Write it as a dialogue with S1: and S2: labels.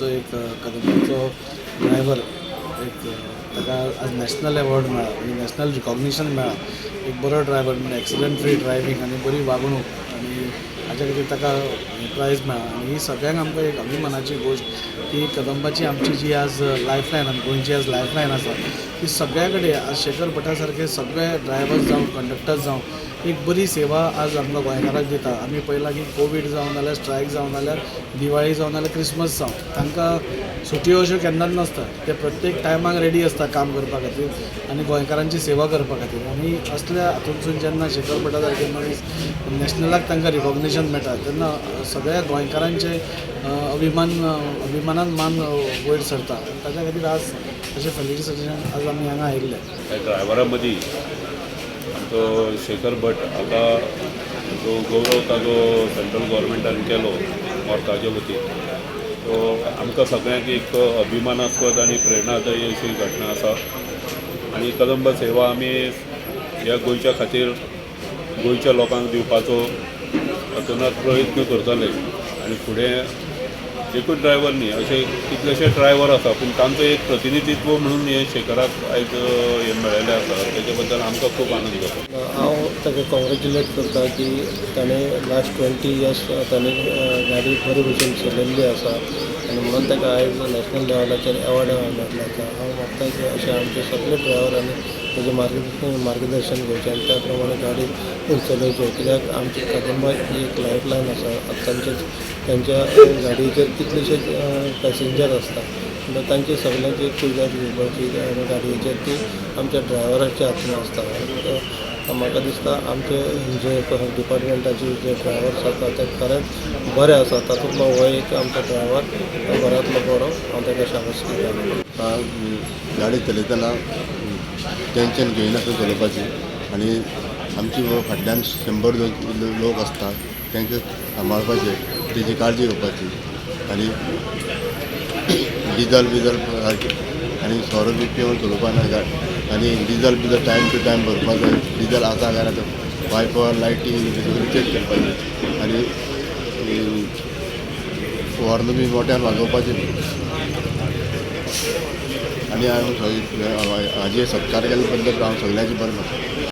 S1: आमचो एक कदंबाचो ड्रायव्हर एक ताका आज नॅशनल अवॉर्ड मेळ्ळा आनी नॅशनल रिकॉग्निशन मेळ्ळा एक बरो ड्रायव्हर म्हणजे एक्सिडंट फ्री ड्रायव्हिंग आनी बरी वागणूक आनी हाच्या खातीर ताका प्रायज मेळ्ळा आनी ही सगळ्यांक आमकां एक अभिमानाची गोश्ट की कदंबाची आमची जी आज लायफलायन गोंयची आज लायफलायन आसा ती सगळ्या कडेन आज शेखर भटा सारके सगळे ड्रायव्हर्स जावं कंडक्टर्स जावं एक बरी सेवा आज आमकां गोंयकारांक दिता आमी पळयलां की कोवीड जावं नाल्यार स्ट्रायक जावं नाल्यार दिवाळी जावं नाल्यार क्रिसमस जावं तांकां सुटयो अश्यो केन्नाच नासता ते प्रत्येक टायमाक रेडी आसता काम करपा खातीर आनी गोंयकारांची सेवा करपा खातीर आनी असल्या हातूंतसून जेन्ना शेखर भटा सारके मनीस नॅशनलाक तांकां रिकॉग्निशन मेळटा तेन्ना सगळ्या गोंयकारांचे अभिमानान मान वयर सरता ताच्या खातीर आज अशें फेलिसिटेशन आज आमी हांगा आयिल्ले
S2: ड्रायव्हरा मदीं आमचो शेखर भट हाका जो गौरव ताजो सेंट्रल गव्हर्मेंटान केलो मोर्ताचे वतीन तो आमकां सगळ्यांक एक अभिमानास्पद आनी प्रेरणादायी अशी घटना आसा आनी कदंब सेवा आमी ह्या गोंयच्या खातीर गोंयच्या लोकांक दिवपाचो हातूंत प्रयत्न करतले आनी फुडें एकूच ड्रायव्हर न्ही अशे कितलेशे ड्रायव्हर आसा पूण तांचो एक प्रतिनिधित्व म्हणून हे शेखराक आयज हे मेळिल्लें आसा तेजे बद्दल आमकां खूब आनंद जाता
S3: हांव ताका कॉंग्रेच्युलेट करता की ताणें लास्ट 20 इयर्स ताणें गाडी बरे भशेन चलयल्ली आसा आनी म्हणून ताका आयज नॅशनल लेवलाचेर एवॉर्ड मेळिल्लो आसा हांव मागता की अशे आमचे सगळे ड्रायव्हरांनी तेजें मार्गदर्शन घेवचें आनी त्या प्रमाणे गाडी चलोवच्यो कित्याक आमची कदंबा ही एक लायफ लायन आसा तांच्या गाडयेचेर कितलेशेच पॅसेंजर आसता म्हणून तांची सगळ्यांची कुयदाद घेवपाची गाडयेचेर ती आमच्या ड्रायव्हराच्या हातीन आसता म्हाका दिसता आमचे जे डिपार्टमेंटाचे जे ड्रायव्हर्स आसा ते खरेंच बरे आसा तातूंतलो हो एक आमचो ड्रायव्हर बऱ्यांतलो बरो हांव ताका शाबासकी दिता
S4: गाडी चलयतना टेंशन घेयनासतना चलोवपाची आनी आमची फाटल्यान 100 लोक आसता तांकां सांबाळपाचे तेजी काळजी घेवपाची आनी डिजल सारकी आनी सोरो बी पिवन चलोवपा ना आनी डिजल टायम टू टायम भरपा जाय डिजल आसा काय ना वायपर लायटी सगळी चॅक करपाची आनी हॉर्न बी मोट्यान वाजोवपाचें आनी हांवें हाजे सत्कार केल्ले बद्दल हांव सगळ्यांचे बरें म्हणटा